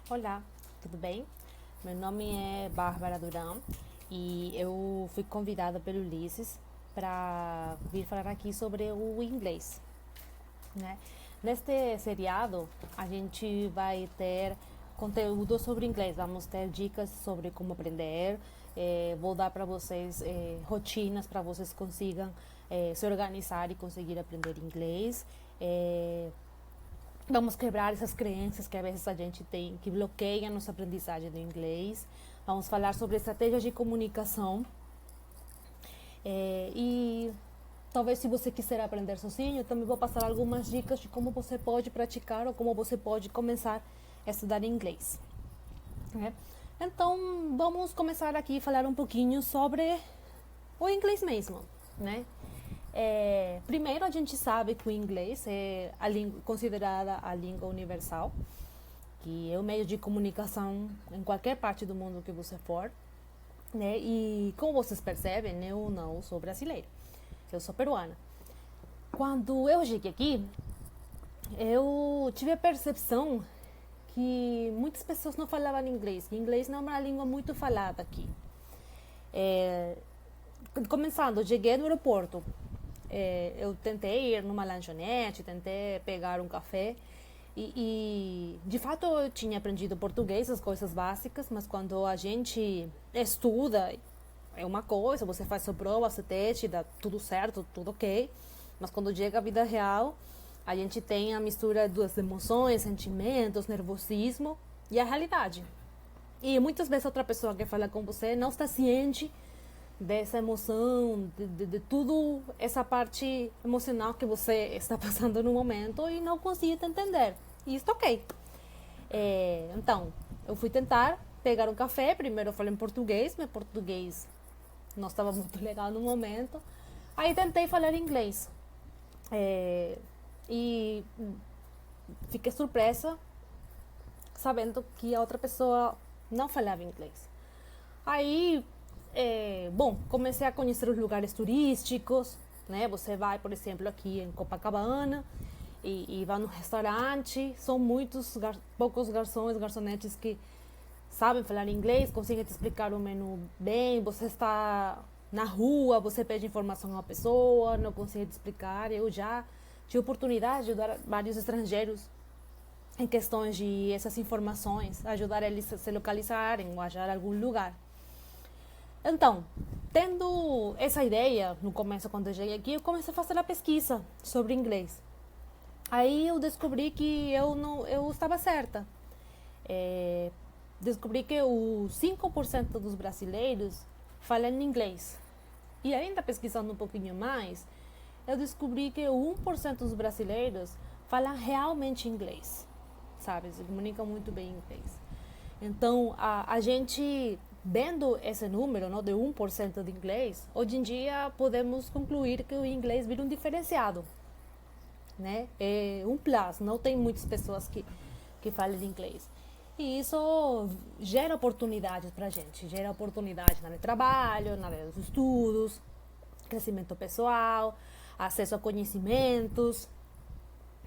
Olá, tudo bem? Meu nome é Bárbara Duran e eu fui convidada pelo Ulisses para vir falar aqui sobre o inglês, né? Neste seriado, a gente vai ter conteúdo sobre inglês, vamos ter dicas sobre como aprender, vou dar para vocês rotinas para vocês consigam se organizar e conseguir aprender inglês. Eh, Vamos quebrar essas crenças que às vezes a gente tem, que bloqueiam a nossa aprendizagem do inglês. Vamos falar sobre estratégias de comunicação. E talvez se você quiser aprender sozinho, também vou passar algumas dicas de como você pode praticar ou como você pode começar a estudar inglês. Né? Então, vamos começar aqui a falar um pouquinho sobre o inglês mesmo, né? Primeiro, a gente sabe que o inglês é considerada a língua universal, que é o meio de comunicação em qualquer parte do mundo que você for, né? E como vocês percebem, eu não sou brasileira, eu sou peruana. Quando eu cheguei aqui, eu tive a percepção que muitas pessoas não falavam inglês, que inglês não é uma língua muito falada aqui. É, Começando, eu cheguei no aeroporto, eu tentei ir numa lanchonete, tentei pegar um café de fato eu tinha aprendido português, as coisas básicas, mas quando a gente estuda é uma coisa, você faz sua prova, seu teste, dá tudo certo, tudo ok, mas quando chega a vida real, a gente tem a mistura das emoções, sentimentos, nervosismo e a realidade. E muitas vezes outra pessoa que fala com você não está ciente dessa emoção, de tudo essa parte emocional que você está passando no momento e não consegue te entender. E isso ok. Então, eu fui tentar pegar um café. Primeiro eu falei em português, meu português não estava muito legal no momento. Aí tentei falar inglês. E fiquei surpresa sabendo que a outra pessoa não falava inglês. Aí, bom, comecei a conhecer os lugares turísticos, né? Você vai, por exemplo, aqui em Copacabana e vai no restaurante, são poucos garçons, garçonetes que sabem falar inglês, conseguem te explicar o menu bem. Você está na rua, você pede informação a uma pessoa, não consegue te explicar. Eu já tive oportunidade de ajudar vários estrangeiros em questões de essas informações, ajudar eles a se localizarem ou achar algum lugar. Então, tendo essa ideia, no começo quando eu cheguei aqui, eu comecei a fazer a pesquisa sobre inglês. Aí eu descobri que eu estava certa. É, Descobri que os 5% dos brasileiros falam inglês. E ainda pesquisando um pouquinho mais, eu descobri que o 1% dos brasileiros falam realmente inglês, sabe? Se comunicam muito bem em inglês. Então, a gente, vendo esse número, não, de 1% de inglês, hoje em dia podemos concluir que o inglês vira um diferenciado, né? É um plus, não tem muitas pessoas que falam inglês. E isso gera oportunidades para a gente, gera oportunidades na área de trabalho, na área dos estudos, crescimento pessoal, acesso a conhecimentos,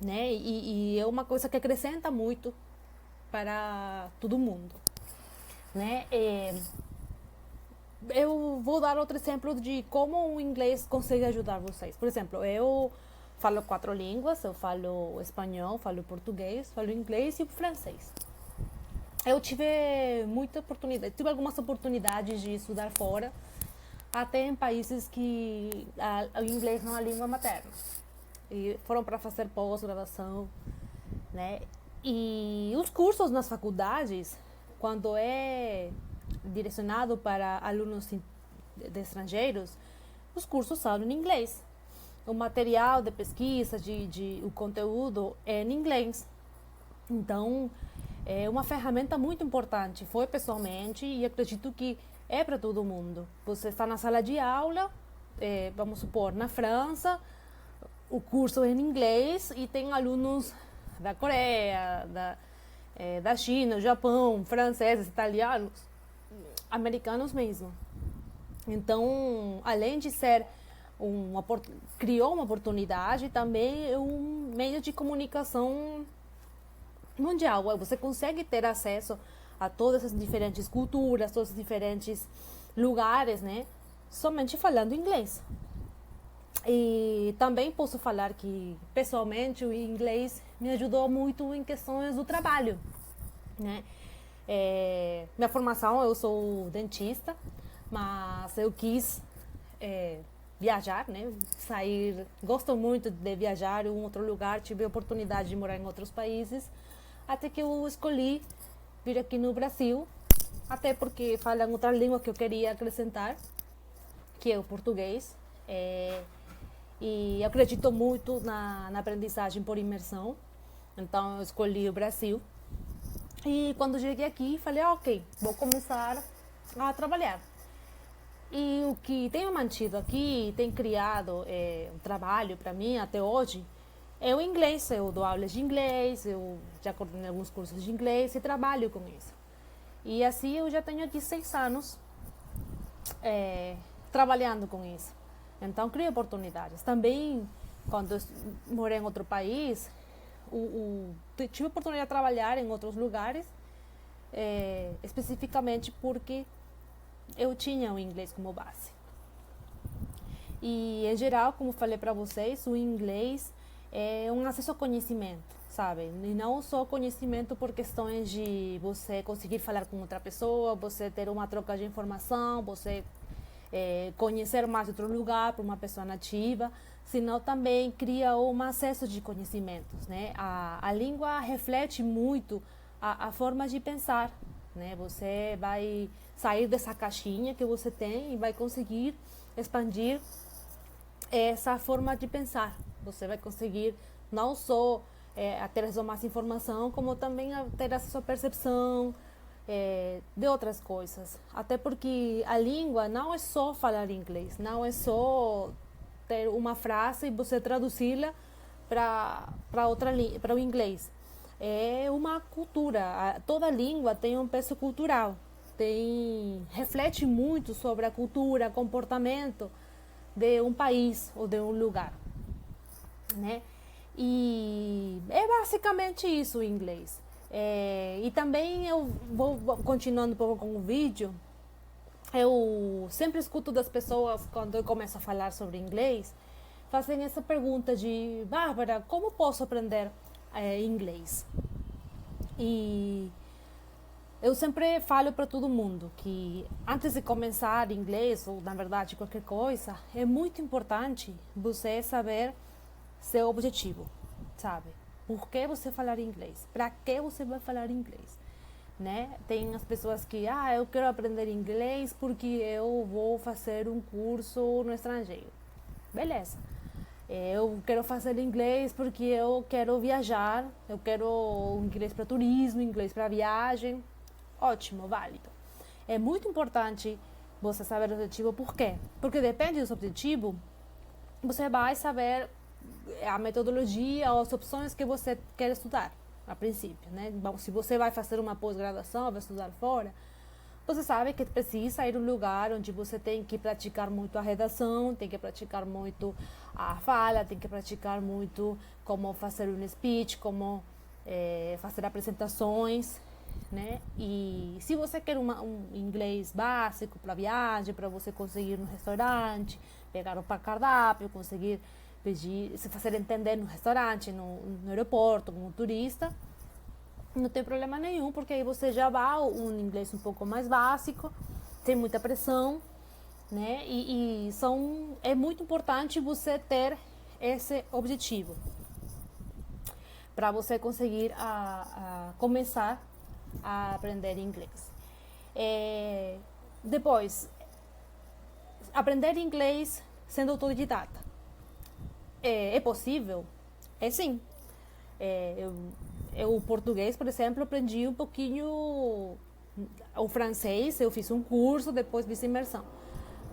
né? E é uma coisa que acrescenta muito para todo mundo, né? Eu vou dar outro exemplo de como o inglês consegue ajudar vocês. Por exemplo, eu falo 4 línguas, eu falo espanhol, falo português, falo inglês e francês. Eu tive algumas oportunidades de estudar fora, até em países que o inglês não é a língua materna. E foram para fazer pós-graduação, né? E os cursos nas faculdades, quando é direcionado para alunos de estrangeiros, os cursos são em inglês. O material de pesquisa, o conteúdo é em inglês. Então, é uma ferramenta muito importante. Foi pessoalmente e acredito que é para todo mundo. Você está na sala de aula, vamos supor, na França, o curso é em inglês e tem alunos da Coreia, da China, Japão, franceses, italianos, americanos mesmo. Então, além de ser criou uma oportunidade, também é um meio de comunicação mundial. Você consegue ter acesso a todas as diferentes culturas, todos os diferentes lugares, né? Somente falando inglês. E também posso falar que, pessoalmente, o inglês me ajudou muito em questões do trabalho, né? Minha formação, eu sou dentista, mas eu quis viajar, né? Sair, gosto muito de viajar em outro lugar, tive a oportunidade de morar em outros países, até que eu escolhi vir aqui no Brasil, até porque falam outra língua que eu queria acrescentar, que é o português. E eu acredito muito na aprendizagem por imersão, então eu escolhi o Brasil. E quando cheguei aqui, falei, ok, vou começar a trabalhar. E o que tenho mantido aqui, tem criado um trabalho para mim até hoje, é o inglês. Eu dou aulas de inglês, eu já coordenei alguns cursos de inglês e trabalho com isso. E assim eu já tenho aqui 6 anos trabalhando com isso. Então, crio oportunidades. Também, quando eu morei em outro país, tive a oportunidade de trabalhar em outros lugares, especificamente porque eu tinha o inglês como base. E, em geral, como falei para vocês, o inglês é um acesso ao conhecimento, sabe? E não só conhecimento por questões de você conseguir falar com outra pessoa, você ter uma troca de informação, você conhecer mais outro lugar para uma pessoa nativa, senão também cria um acesso de conhecimentos, né? A língua reflete muito a forma de pensar, né? Você vai sair dessa caixinha que você tem e vai conseguir expandir essa forma de pensar. Você vai conseguir não só ter acesso a mais informação, como também ter acesso à percepção, de outras coisas. Até porque a língua não é só falar inglês, não é só ter uma frase e você traduzi-la para o inglês. É uma cultura. Toda língua tem um peso cultural, reflete muito sobre a cultura, comportamento de um país ou de um lugar, né? E é basicamente isso o inglês. E também eu vou continuando um pouco com o vídeo. Eu sempre escuto das pessoas, quando eu começo a falar sobre inglês, fazem essa pergunta de: Bárbara, como posso aprender inglês? E eu sempre falo para todo mundo que antes de começar inglês, ou na verdade qualquer coisa, é muito importante você saber seu objetivo, sabe? Por que você falar inglês? Para que você vai falar inglês? Né? Tem as pessoas que, eu quero aprender inglês porque eu vou fazer um curso no estrangeiro. Beleza. Eu quero fazer inglês porque eu quero viajar, eu quero inglês para turismo, inglês para viagem. Ótimo, válido. É muito importante você saber o objetivo. Por quê? Porque depende do seu objetivo, você vai saber a metodologia ou as opções que você quer estudar, a princípio, né? Se você vai fazer uma pós-graduação, vai estudar fora, você sabe que precisa ir a um lugar onde você tem que praticar muito a redação, tem que praticar muito a fala, tem que praticar muito como fazer um speech, como fazer apresentações, né? E se você quer um inglês básico para viagem, para você conseguir no restaurante, pegar o cardápio, conseguir pedir, se fazer entender no restaurante, no aeroporto, como turista, não tem problema nenhum, porque aí você já vai um inglês um pouco mais básico, tem muita pressão, né? É muito importante você ter esse objetivo para você conseguir começar a aprender inglês. Depois, aprender inglês sendo autodidata. É possível? É sim. Eu, o português, por exemplo, aprendi um pouquinho. O francês, eu fiz um curso, depois fiz imersão.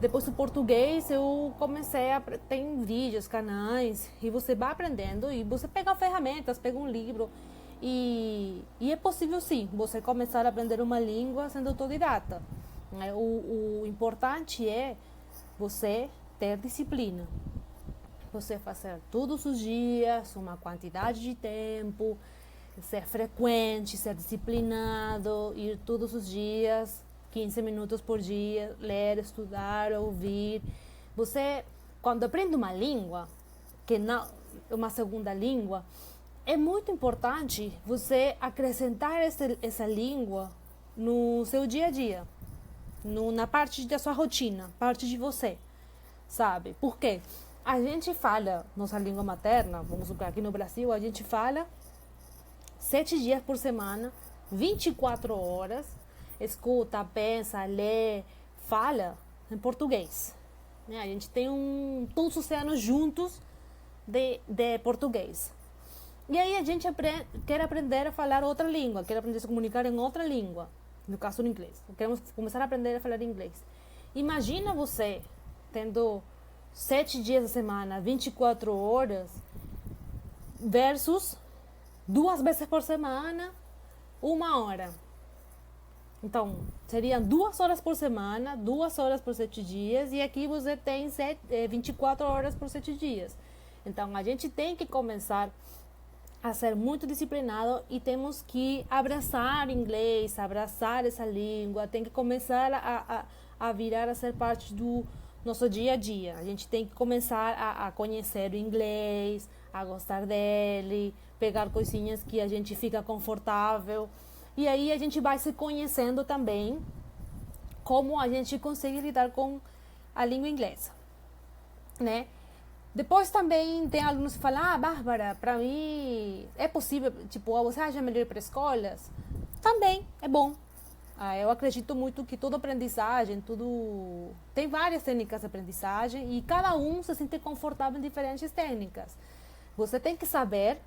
Depois o português, eu comecei a... Tem vídeos, canais, e você vai aprendendo, e você pega ferramentas, pega um livro, e é possível sim, você começar a aprender uma língua sendo autodidata. O importante é você ter disciplina. Você fazer todos os dias, uma quantidade de tempo, ser frequente, ser disciplinado, ir todos os dias, 15 minutos por dia, ler, estudar, ouvir. Você, quando aprende uma língua, que não é uma segunda língua, é muito importante você acrescentar essa língua no seu dia a dia, na parte da sua rotina, parte de você, sabe? Por quê? A gente fala nossa língua materna, vamos supor, aqui no Brasil, a gente fala 7 dias por semana, 24 horas, escuta, pensa, lê, fala em português. Né? A gente tem todos os anos juntos de português. E aí a gente quer aprender a falar outra língua, quer aprender a se comunicar em outra língua, no caso do inglês. Queremos começar a aprender a falar inglês. Imagina você tendo 7 dias da semana, 24 horas, versus 2 vezes por semana, 1 hora. Então, seriam 2 horas por semana, 2 horas por 7 dias, e aqui você tem 24 horas por 7 dias. Então, a gente tem que começar a ser muito disciplinado e temos que abraçar inglês, abraçar essa língua, tem que começar a virar a ser parte do nosso dia a dia. A gente tem que começar a conhecer o inglês, a gostar dele, pegar coisinhas que a gente fica confortável. E aí a gente vai se conhecendo também como a gente consegue lidar com a língua inglesa, né? Depois também tem alunos que falam, Bárbara, para mim é possível, tipo, você acha melhor ir para escolas? Também é bom. Eu acredito muito que toda aprendizagem, tem várias técnicas de aprendizagem e cada um se sente confortável em diferentes técnicas. Você tem que saber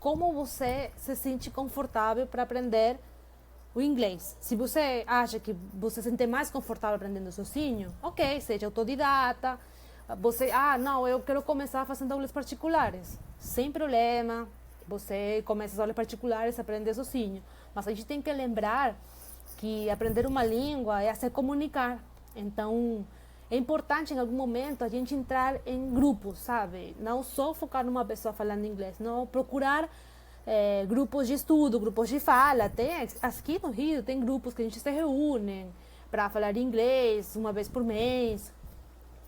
como você se sente confortável para aprender o inglês. Se você acha que você se sente mais confortável aprendendo sozinho, ok, seja autodidata. Você, não, eu quero começar fazendo aulas particulares. Sem problema, você começa as aulas particulares, aprende sozinho. Mas a gente tem que lembrar que aprender uma língua é se comunicar. Então, é importante em algum momento a gente entrar em grupos, sabe? Não só focar numa pessoa falando inglês, não procurar grupos de estudo, grupos de fala. Tem, aqui no Rio tem grupos que a gente se reúne para falar inglês 1 vez por mês.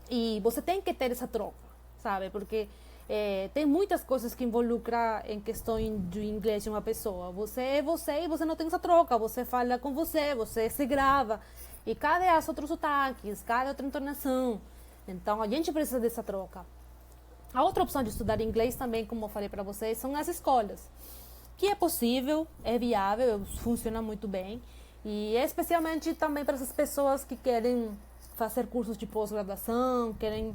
E você tem que ter essa troca, sabe? Porque tem muitas coisas que involucram em questões do inglês de uma pessoa. Você é você e você não tem essa troca. Você fala com você se grava. E cada os outros sotaques, cada outra entonação. Então, a gente precisa dessa troca. A outra opção de estudar inglês também, como eu falei para vocês, são as escolas. Que é possível, é viável, funciona muito bem. E especialmente também para essas pessoas que querem fazer cursos de pós-graduação, querem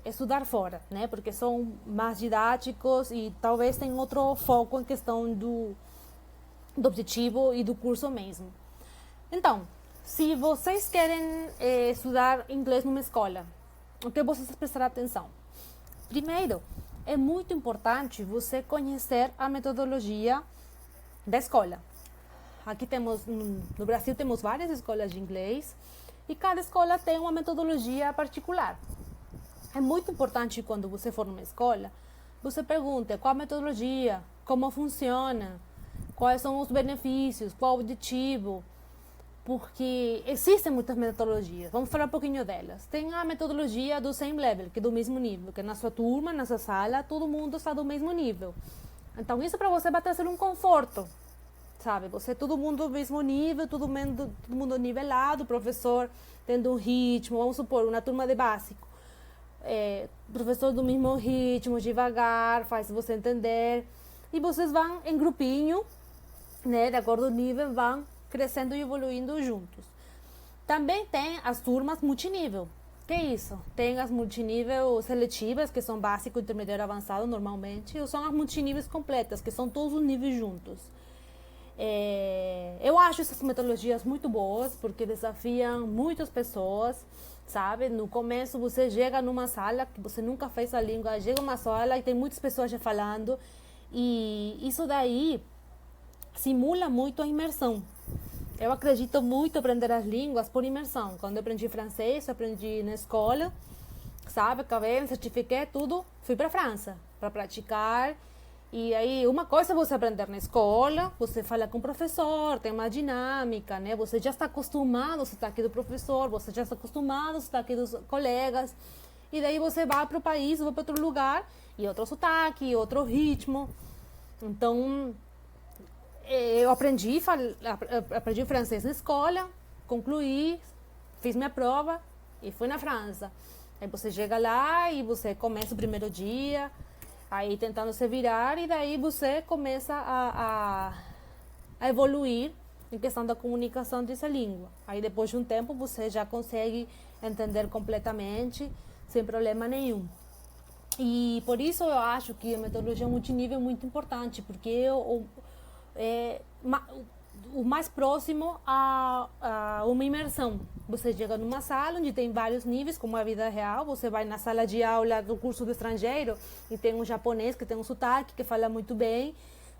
estudar fora, né? Porque são mais didáticos e talvez tenham outro foco em questão do objetivo e do curso mesmo. Então, se vocês querem estudar inglês numa escola, o que vocês prestar atenção? Primeiro, é muito importante você conhecer a metodologia da escola. Aqui no Brasil temos várias escolas de inglês e cada escola tem uma metodologia particular. É muito importante quando você for numa escola, você pergunta qual a metodologia, como funciona, quais são os benefícios, qual o objetivo, porque existem muitas metodologias. Vamos falar um pouquinho delas. Tem a metodologia do same level, que é do mesmo nível, que na sua turma, na sua sala, todo mundo está do mesmo nível. Então isso para você vai trazer um conforto, sabe? Você, todo mundo do mesmo nível, todo mundo nivelado, professor tendo um ritmo, vamos supor, uma turma de básico. Professor do mesmo ritmo, devagar, faz você entender. E vocês vão em grupinho, né? De acordo com o nível, vão crescendo e evoluindo juntos. Também tem as turmas multinível. Que é isso? Tem as multinível seletivas, que são básico, intermediário e avançado normalmente, ou são as multiníveis completas, que são todos os níveis juntos. Eu acho essas metodologias muito boas, porque desafiam muitas pessoas, sabe? No começo você chega numa sala que você nunca fez a língua, chega uma sala e tem muitas pessoas já falando, e isso daí simula muito a imersão. Eu acredito muito em aprender as línguas por imersão. Quando eu aprendi francês, eu aprendi na escola, sabe? Acabei, me certifiquei, tudo. Fui para a França para praticar E aí, uma coisa é você aprender na escola, você fala com o professor, tem uma dinâmica, né? Você já está acostumado ao sotaque do professor, você já está acostumado ao sotaque dos colegas. E daí você vai para o país, vai para outro lugar, e outro sotaque, outro ritmo. Então, eu aprendi francês na escola, concluí, fiz minha prova e fui na França. Aí você chega lá e você começa o primeiro dia, aí tentando se virar, e daí você começa a evoluir em questão da comunicação dessa língua. Aí depois de um tempo você já consegue entender completamente, sem problema nenhum. E por isso eu acho que a metodologia multinível é muito importante, porque é o mais próximo a uma imersão. Você chega numa sala onde tem vários níveis, como a vida real. Você vai na sala de aula do curso do estrangeiro e tem um japonês que tem um sotaque, que fala muito bem.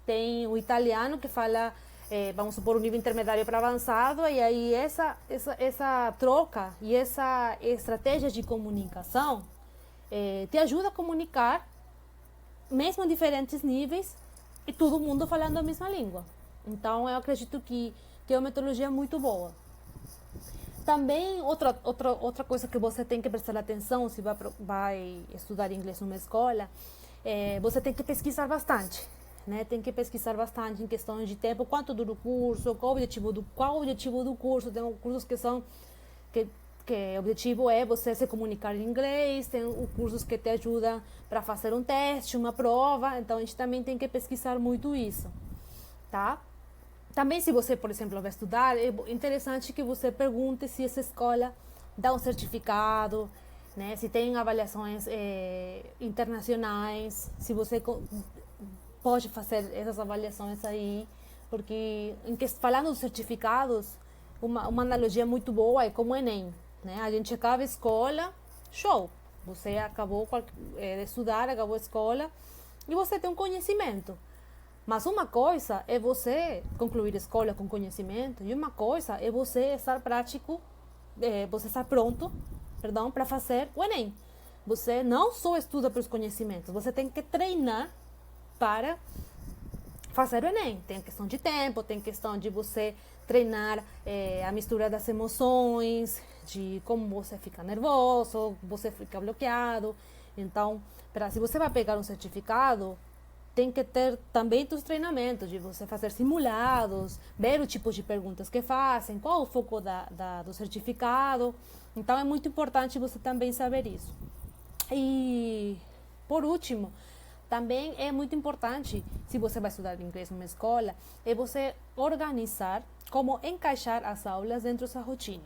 Tem o italiano que fala, vamos supor, um nível intermediário para avançado. E aí essa troca e essa estratégia de comunicação te ajuda a comunicar, mesmo em diferentes níveis, e todo mundo falando a mesma língua. Então, eu acredito que é uma metodologia muito boa. Também, outra coisa que você tem que prestar atenção se vai estudar inglês numa escola, você tem que pesquisar bastante. Né? Tem que pesquisar bastante em questão de tempo, quanto dura o curso, qual o objetivo do curso. Tem cursos que são... que o objetivo é você se comunicar em inglês, tem cursos que te ajudam para fazer um teste, uma prova. Então, a gente também tem que pesquisar muito isso. Tá? Também, se você, por exemplo, vai estudar, é interessante que você pergunte se essa escola dá um certificado, né? Se tem avaliações internacionais, se você pode fazer essas avaliações aí, porque falando dos certificados, uma analogia muito boa é como o Enem, né? A gente acaba a escola, show, você acabou de estudar, acabou a escola e você tem um conhecimento. Mas uma coisa é você concluir a escola com conhecimento, e uma coisa é você estar prático, você estar pronto, para fazer o Enem. Você não só estuda para os conhecimentos, você tem que treinar para fazer o Enem. Tem questão de tempo, tem questão de você treinar a mistura das emoções, de como você fica nervoso, você fica bloqueado. Então, se você vai pegar um certificado, tem que ter também os treinamentos, de você fazer simulados, ver o tipo de perguntas que fazem, qual o foco do certificado. Então, é muito importante você também saber isso. E, por último, também é muito importante, se você vai estudar inglês numa escola, é você organizar como encaixar as aulas dentro da rotina.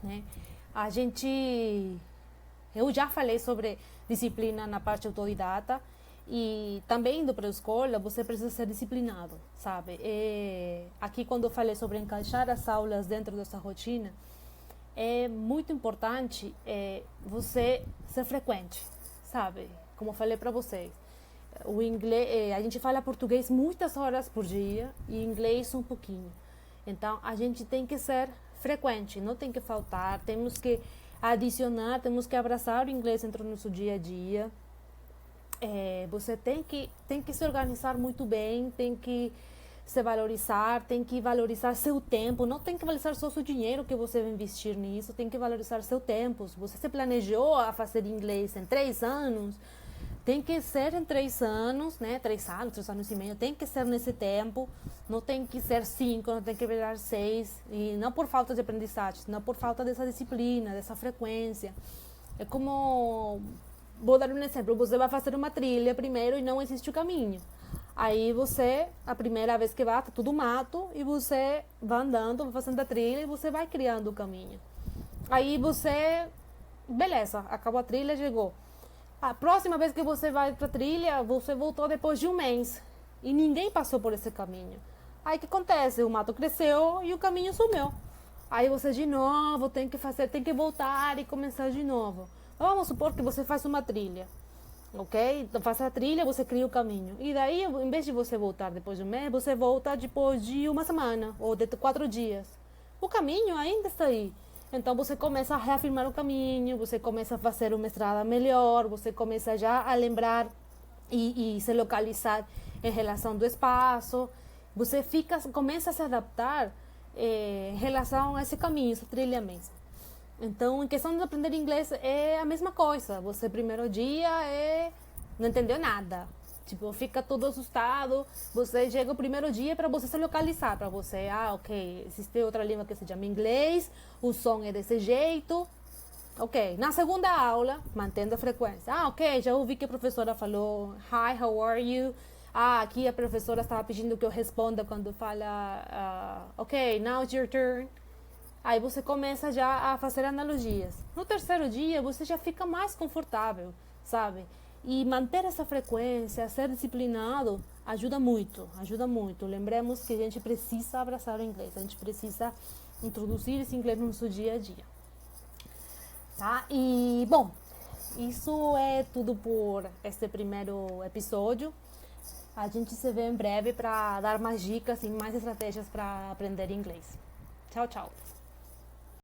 Né? Eu já falei sobre disciplina na parte autodidata, e também indo para a escola, você precisa ser disciplinado, sabe? Aqui, quando eu falei sobre encaixar as aulas dentro dessa rotina, é muito importante você ser frequente, sabe? Como eu falei para vocês, o inglês, a gente fala português muitas horas por dia e inglês um pouquinho. Então, a gente tem que ser frequente, não tem que faltar, temos que adicionar, temos que abraçar o inglês dentro do nosso dia a dia. Você tem que se organizar muito bem, tem que se valorizar, tem que valorizar seu tempo, não tem que valorizar só seu dinheiro que você vai investir nisso, tem que valorizar seu tempo. Se você se planejou a fazer inglês em 3 anos, tem que ser em 3 anos, né? 3 anos e meio, tem que ser nesse tempo, não tem que ser 5, não tem que virar 6, e não por falta de aprendizagem, não por falta dessa disciplina, dessa frequência. É como... Vou dar um exemplo, você vai fazer uma trilha primeiro e não existe o caminho. Aí você, a primeira vez que vai, tá tudo mato, e você vai andando, vai fazendo a trilha e você vai criando o caminho. Aí você, beleza, acabou a trilha, chegou. A próxima vez que você vai pra trilha, você voltou depois de um mês e ninguém passou por esse caminho. Aí o que acontece? O mato cresceu e o caminho sumiu. Aí você de novo tem que voltar e começar de novo. Vamos supor que você faz uma trilha, ok? Então faz a trilha, você cria o caminho. E daí, em vez de você voltar depois de um mês, você volta depois de uma semana ou de 4 dias. O caminho ainda está aí. Então você começa a reafirmar o caminho, você começa a fazer uma estrada melhor, você começa já a lembrar e se localizar em relação do espaço. Você começa a se adaptar em relação a esse caminho, essa trilha mesmo. Então, em questão de aprender inglês, é a mesma coisa. Você, primeiro dia, não entendeu nada. Tipo, fica todo assustado. Você chega o primeiro dia para você se localizar. Para você, ok, existe outra língua que se chama inglês, o som é desse jeito. Ok, na segunda aula, mantendo a frequência. Ok, já ouvi que a professora falou, hi, how are you? Aqui a professora estava pedindo que eu responda quando fala, ok, now it's your turn. Aí você começa já a fazer analogias. No terceiro dia, você já fica mais confortável, sabe? E manter essa frequência, ser disciplinado, ajuda muito, ajuda muito. Lembremos que a gente precisa abraçar o inglês, a gente precisa introduzir esse inglês no nosso dia a dia. Tá? E, bom, isso é tudo por este primeiro episódio. A gente se vê em breve para dar mais dicas e mais estratégias para aprender inglês. Tchau, tchau.